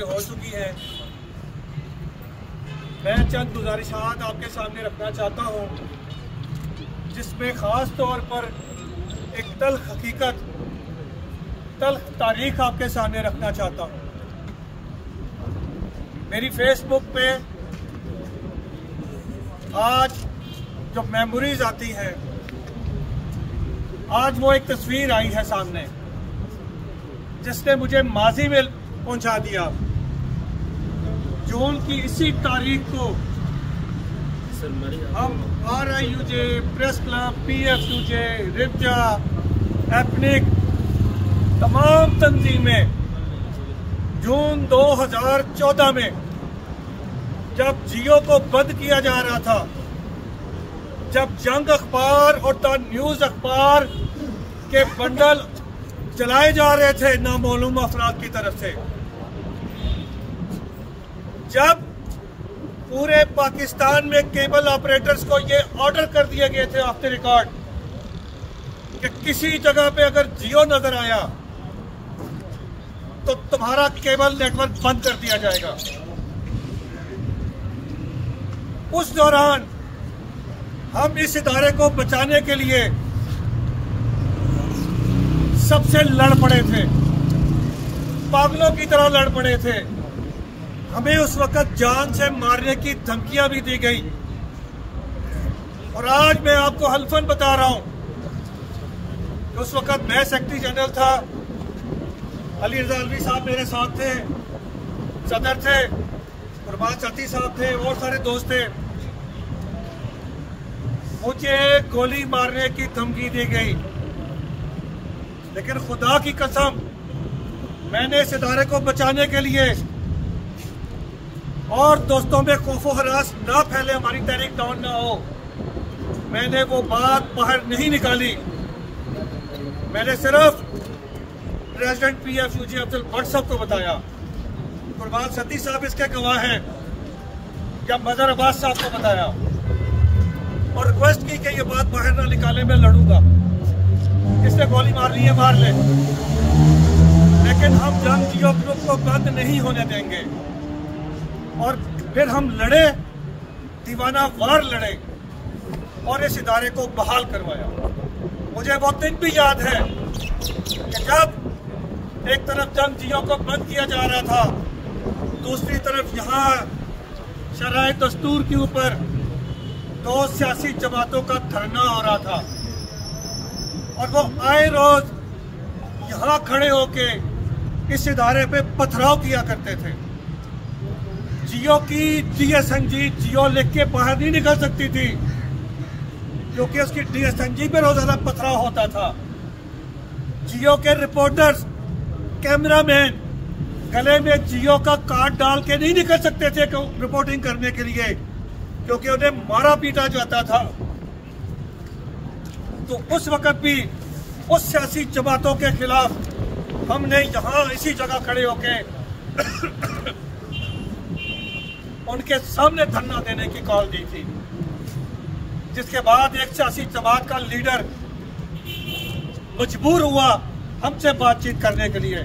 मुकम्मल हो चुकी हैं। मैं चंद गुजारिशात आपके सामने रखना चाहता हूँ, जिसमें ख़ास तौर पर एक तल्ख़ हकीकत, तल्ख़ तारीख़ आपके सामने रखना चाहता हूँ। मेरी फेसबुक पे आज जो मेमोरीज आती हैं, आज वो एक तस्वीर आई है सामने जिसने मुझे माजी में पहुंचा दिया। जून की इसी तारीख को हम RIUJ, प्रेस क्लब, PFUJ, रिब्जा, एपनिक, तमाम तंजीमें जून 2014 में जब जियो को बंद किया जा रहा था, जब जंग अखबार और द न्यूज़ अखबार के बंडल चलाए जा रहे थे नामालूम अफराद की तरफ से, जब पूरे पाकिस्तान में केबल ऑपरेटर्स को ये ऑर्डर कर दिए गए थे ऑफ द रिकॉर्ड कि किसी जगह पे अगर जियो नजर आया तो तुम्हारा केबल नेटवर्क बंद कर दिया जाएगा। उस दौरान हम इस इदारे को बचाने के लिए सबसे लड़ पड़े थे, पागलों की तरह लड़ पड़े थे। हमें उस वक्त जान से मारने की धमकियां भी दी गई। और आज मैं आपको हल्फन बता रहा हूं कि उस वक्त मैं सेक्रेटरी जनरल था, अली रजा अलवी साहब मेरे साथ थे, सदर थे, कुर्बान सती साहब थे और सारे दोस्त थे। मुझे गोली मारने की धमकी दी गई, लेकिन खुदा की कसम मैंने इस इदारे को बचाने के लिए और दोस्तों में खौफो हरास ना फैले, हमारी तहरीक डाउन ना हो, मैंने वो बात बाहर नहीं निकाली। मैंने सिर्फ प्रेसिडेंट PFUJ अब्दुल भट्ट साहब को बताया, कुर्बान सती साहब इसके गवाह हैं, या मजहर अब्बास साहब को बताया और रिक्वेस्ट की कि ये बात बाहर ना निकाले, मैं लड़ूंगा, इसने गोली मारनी है मार ले, लेकिन हम जंग जियो ग्रुप को बंद नहीं होने देंगे। और फिर हम लड़े, दीवाना वार लड़े और इस इदारे को बहाल करवाया। मुझे वो दिन भी याद है कि जब एक तरफ जंग जियो को बंद किया जा रहा था, दूसरी तरफ यहाँ शराय दस्तूर के ऊपर 2 सियासी जमातों का धरना हो रहा था और वो आए रोज यहाँ खड़े होके इस इदारे पे पथराव किया करते थे। जियो की DSNG जियो लिख के बाहर नहीं निकल सकती थी क्योंकि उसकी DSNG पे रोजाना पथराव होता था। जियो के रिपोर्टर्स, कैमरामैन गले में जियो का कार्ड डाल के नहीं निकल सकते थे रिपोर्टिंग करने के लिए, क्योंकि उन्हें मारा पीटा जाता था। तो उस वक्त भी उस सियासी जमातों के खिलाफ हमने यहाँ इसी जगह खड़े होके उनके सामने धरना देने की कॉल दी थी, जिसके बाद एक सियासी जमात का लीडर मजबूर हुआ हमसे बातचीत करने के लिए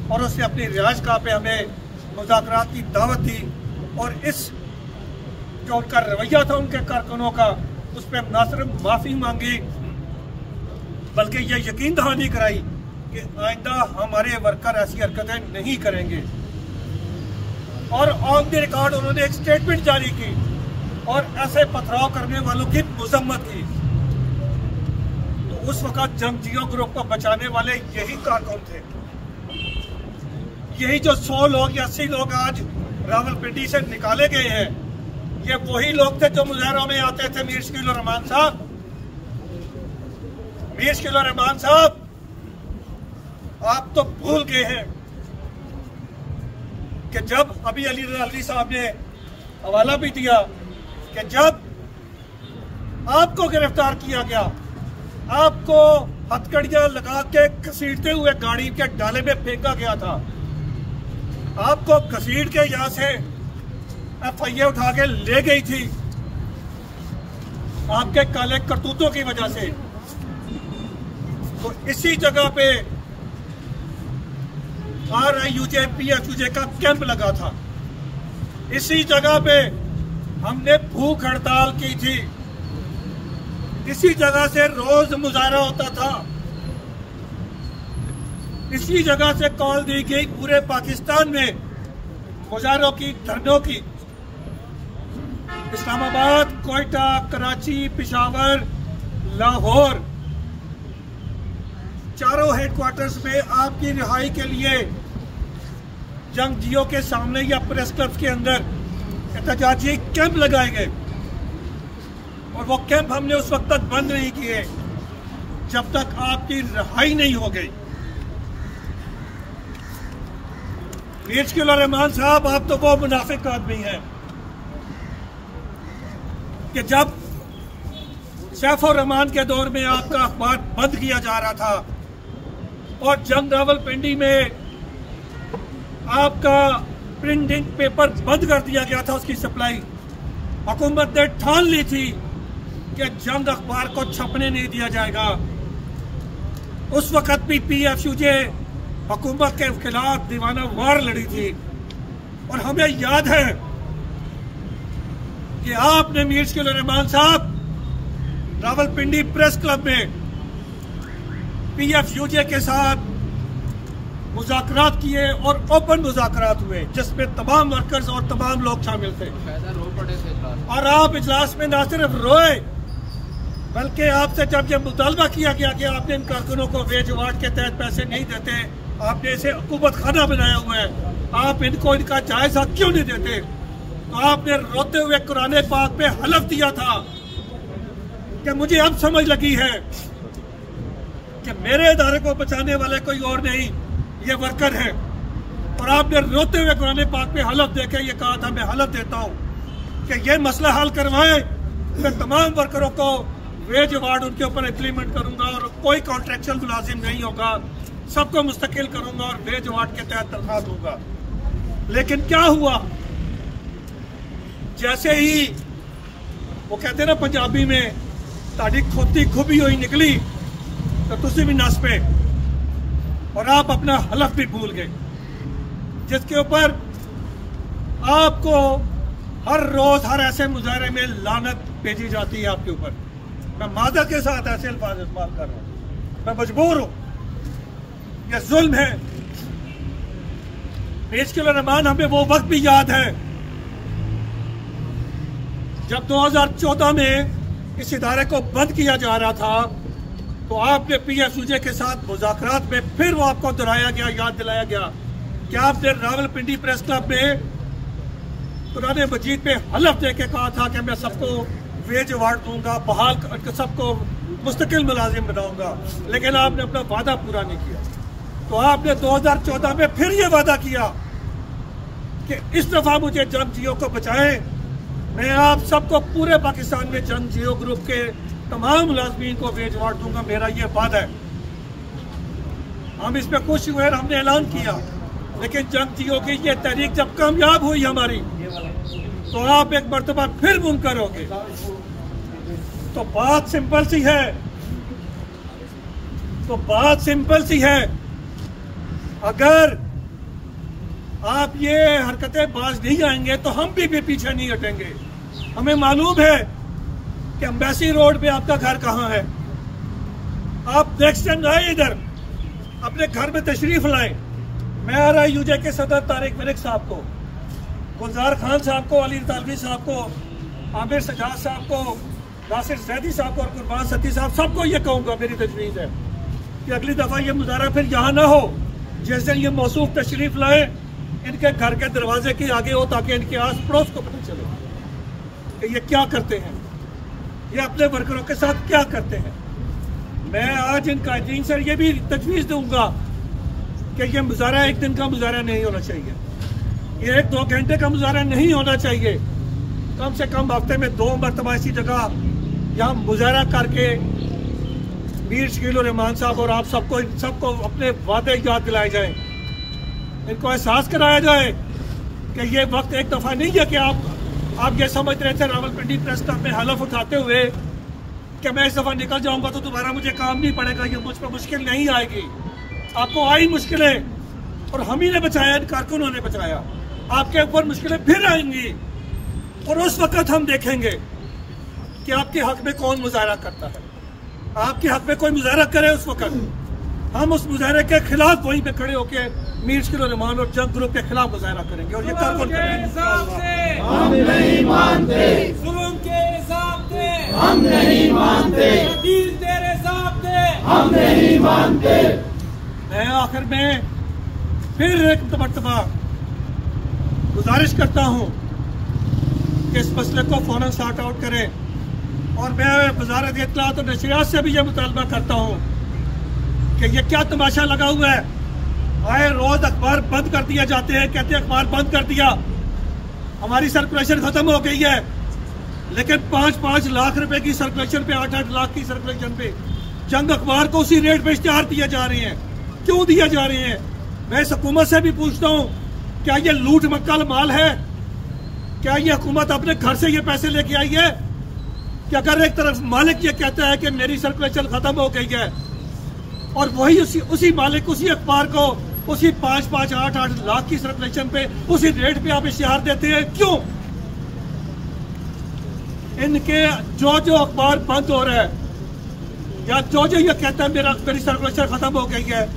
और उसने अपनी रिहाइशगाह पे हमें मुज़ाकरात की दावत दी और इस जो उनका रवैया था उनके कारकुनों का, उस पर न सिर्फ माफ़ी मांगी बल्कि ये यकीन दहानी कराई कि आइंदा हमारे वर्कर ऐसी हरकतें नहीं करेंगे। और ऑन द रिकॉर्ड उन्होंने एक स्टेटमेंट जारी की और ऐसे पथराव करने वालों की मजम्मत की। तो उस वक्त जंग जियो ग्रुप को बचाने वाले यही कारकुन थे, यही जो 100 लोग या 80 लोग आज रावलपिंडी से निकाले गए हैं, ये वही लोग थे जो मुजाहरों में आते थे। मीर शकील उर रहमान साहब, मीर शकील उर रहमान साहब, आप तो भूल गए हैं कि जब अभी अली रजा अलवी साहब ने हवाला भी दिया कि जब आपको गिरफ्तार किया गया, आपको हथकड़ियां लगा के घसीटते हुए गाड़ी के डाले में फेंका गया था, आपको घसीट के यहाँ से FIA उठा के ले गई थी आपके काले करतूतों की वजह से। तो इसी जगह पे RIUJ PFUJ का कैंप लगा था। इसी जगह पे हमने भूख हड़ताल की थी, इसी जगह से रोज मुजाहरा होता था, इसी जगह से कॉल दी गई पूरे पाकिस्तान में मुजाहरों की, धरनों की। इस्लामाबाद, कोयटा, कराची, पेशावर, लाहौर, चारों हेडक्वार्टर्स में आपकी रिहाई के लिए जंगजियों के सामने या प्रेस क्लब के अंदर एहतजाजी कैंप लगाए गए। और वो कैंप हमने उस वक्त तक बंद नहीं किए जब तक आपकी रिहाई नहीं हो गई। रहमान साहब, आप तो वो मुनाफिक आदमी हैं कि जब सैफुर रहमान के दौर में आपका अखबार बंद किया जा रहा था और जंग रावलपिंडी में आपका प्रिंटिंग पेपर बंद कर दिया गया था, उसकी सप्लाई, हुकूमत ने ठान ली थी कि जंग अखबार को छपने नहीं दिया जाएगा। उस वक्त भी PFUJ हुकूमत के खिलाफ दीवाना वार लड़ी थी। और हमें याद है कि आपने मीर शकील रहमान साहब रावलपिंडी प्रेस क्लब में PFUJ के साथ मुज़ाकरात किए और ओपन मुज़ाकरात हुए, जिसमें तमाम वर्कर्स और तमाम लोग शामिल थे। और आप इजलास में न सिर्फ रोए, बल्कि आपसे जब यह मुतालबा किया गया कि आपने इन कारकुनों को वेज अवार्ड के तहत पैसे नहीं देते, आपने इसे हुकूमत खाना बनाया हुआ है, आप इनको इनका जायजा क्यों नहीं देते, तो आपने रोते हुए कुरान पाक पे हलफ दिया था कि मुझे अब समझ लगी है कि मेरे इदारे को बचाने वाले कोई और नहीं, ये वर्कर है। और आपने रोते हुए कुरान पाक पे हलफ देके ये कहा था, मैं हलफ देता हूँ कि ये मसला हल करवाएं, मैं तमाम वर्करों को वेज अवार्ड उनके ऊपर इम्प्लीमेंट करूंगा और कोई कॉन्ट्रेक्चुअल मुलाजिम नहीं होगा, सबको मुस्तकिल करूंगा और वेज अवार्ड के तहत तनख्वाह दूंगा। लेकिन क्या हुआ, जैसे ही वो कहते ना पंजाबी में, ताड़ी खोती खुबी हुई निकली तो तुसी भी नस पे, और आप अपना हलफ भी भूल गए, जिसके ऊपर आपको हर रोज हर ऐसे मुजाहरे में लानत भेजी जाती है आपके ऊपर। मैं मादर के साथ ऐसे अल्फाज इस्तेमाल कर रहा हूं, मैं मजबूर हूं, यह जुल्म है। मीर शकील रहमान, हमें वो वक्त भी याद है जब 2014 में इस इदारे को बंद किया जा रहा था, तो आपने PFUJ के साथ मुज़ाकरात में फिर वो आपको दोहराया गया, याद दिलाया गया कि आपने रावलपिंडी प्रेस क्लब में कुरान मजीद पे हलफ दे के कहा था कि मैं सबको वेज अवार्ड दूंगा, बहाल सबको मुस्तकिल मुलाजिम बनाऊंगा, लेकिन आपने अपना वादा पूरा नहीं किया। तो आपने 2014 में फिर ये वादा किया कि इस दफा मुझे जंगजियों को बचाएं, मैं आप सबको पूरे पाकिस्तान में जंगजियों ग्रुप के तमाम मुलाजमीन को वेज अवार्ड दूंगा, मेरा ये वादा है। हम इस पे खुश हुए, हमने ऐलान किया, लेकिन जंगजियों की ये तहरीक जब कामयाब हुई हमारी, तो आप एक मर्तबा फिर मुनकर होगे। तो बात सिंपल सी है, अगर आप ये हरकतें बाज नहीं आएंगे तो हम भी पीछे नहीं हटेंगे। हमें मालूम है कि एम्बेसी रोड पे आपका घर कहाँ है, आप नेक्स्ट टाइम आए इधर, अपने घर में तशरीफ लाएं। मैं RIUJ के सदर तारिक मलिक साहब को, गुलजार खान साहब को, अली तालवी साहब को, आमिर सजाद साहब को, नासिर जैदी साहब को और कुर्बान सती साहब, सबको ये कहूँगा, मेरी तजवीज़ है कि अगली दफ़ा ये मुजाहरा फिर यहाँ ना हो, जिस दिन ये मौसूफ तशरीफ लाए इनके घर के दरवाजे के आगे हो, ताकि इनके आस पड़ोस को पता चले कि ये क्या करते हैं, ये अपने वर्करों के साथ क्या करते हैं। मैं आज इन कायदीन से ये भी तजवीज़ दूंगा कि ये मुजाहरा एक दिन का मुजाहरा नहीं होना चाहिए, ये 1-2 घंटे का मुजाहरा नहीं होना चाहिए, कम से कम हफ्ते में 2 मरतबा इसी जगह यहाँ मुजाहरा करके मीर शकील रहमान साहब और आप सबको अपने वादे याद दिलाए जाए, इनको एहसास कराया जाए कि ये वक्त एक दफ़ा नहीं है कि आप ये समझ रहे थे रावलपिंडी प्रेस क्लब में हलफ उठाते हुए कि मैं इस दफ़ा निकल जाऊंगा तो दोबारा मुझे काम नहीं पड़ेगा, ये मुझ पर मुश्किल नहीं आएगी। आपको आई मुश्किलें, और हम ही ने बचाया, इन कारकुनों ने बचाया। आपके ऊपर मुश्किलें फिर आएंगी और उस वक्त हम देखेंगे कि आपके हक में कौन मुजाहरा करता है। आपके हक में कोई मुजाहरा करे, उस वक्त हम उस मुजाहरे के खिलाफ वहीं पे खड़े होकर मीर मुश्किल रहमान और जंग ग्रुप के खिलाफ मुजाहरा करेंगे। और ये कारकुन करेंगे। हम नहीं मानते जुल्म के हिसाब से, हम नहीं मानते वकील तेरे साथ थे, हम नहीं मानते। मैं आखिर में फिर एक मरतबा गुजारिश करता हूँ कि इस मसले को फौरन सॉर्ट आउट करें। और मैं वजारत इत्तलात और नशरियात से भी यह मुतालबा करता हूँ कि ये क्या तमाशा लगा हुआ है। आए रोज अखबार बंद कर दिए जाते हैं, कहते हैं अखबार बंद कर दिया, हमारी सर्कुलेशन खत्म हो गई है। लेकिन 5-5 लाख रुपए की सर्कुलेशन पे, 8-8 लाख की सर्कुलेशन पे जंग अखबार को उसी रेट पे इश्तिहार दिए जा रहे हैं। क्यों दिए जा रहे हैं? मैं इस हुकूमत से भी पूछता हूँ, क्या ये लूट मक्कल माल है? क्या ये हुकूमत अपने घर से ये पैसे लेके आई है? कि अगर एक तरफ मालिक ये कहता है कि मेरी सर्कुलेशन खत्म हो गई है और वही उसी मालिक उसी अखबार को उसी 5-5, 8-8 लाख की सर्कुलेशन पे उसी रेट पे आप इश्तिहार देते हैं, क्यों? इनके जो अखबार बंद हो रहा है या जो ये कहता है मेरी सर्कुलेशन खत्म हो गई है,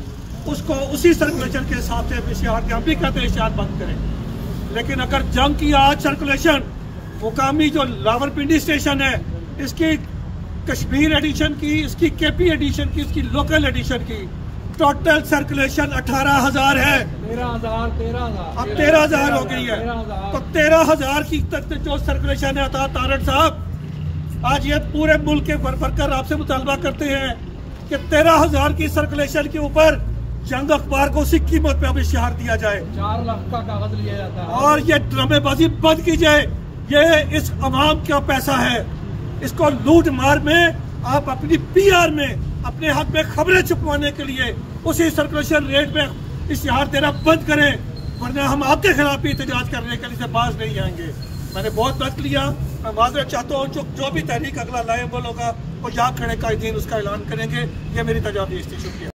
उसको उसी सर्कुलेशन के हिसाब से इश्तिहार हम भी कहते हैं इश्तिहार बंद करें। लेकिन अगर जंग की आज सर्कुलेशन मुकामी जो लावरपिंडी स्टेशन है, इसकी कश्मीर एडिशन की, इसकी केपी एडिशन की, इसकी लोकल एडिशन की टोटल सर्कुलेशन 18,000 है। 13,000 अब 13,000 हो गई है। तो 13,000 की तक जो सर्कुलेशन है, तारड़ साहब, आज ये पूरे मुल्क के वर्कर आपसे मुतालबा करते हैं कि 13,000 की सर्कुलेशन के ऊपर जंग अखबार को उसी कीमत पे अब इश्तिहार दिया जाए। 4 लाख का कागज लिया जाता है और ये ड्रामेबाजी बंद की जाए। ये इस अवाम का पैसा है, इसको लूट मार में आप अपनी PR में अपने हक में खबरें छुपवाने के लिए उसी सर्कुलेशन रेट में इश्तिहार देना बंद करें, वरना हम आपके खिलाफ भी एहतजाज करने के लिए बाज नहीं आएंगे। मैंने बहुत वक्त लिया, मैं माजरत चाहता हूँ। जो भी तहरीक अगला लाएबल होगा वो यहाँ खड़े कायदीन उसका ऐलान करेंगे। ये मेरी तजावीज़ थी। शुक्रिया।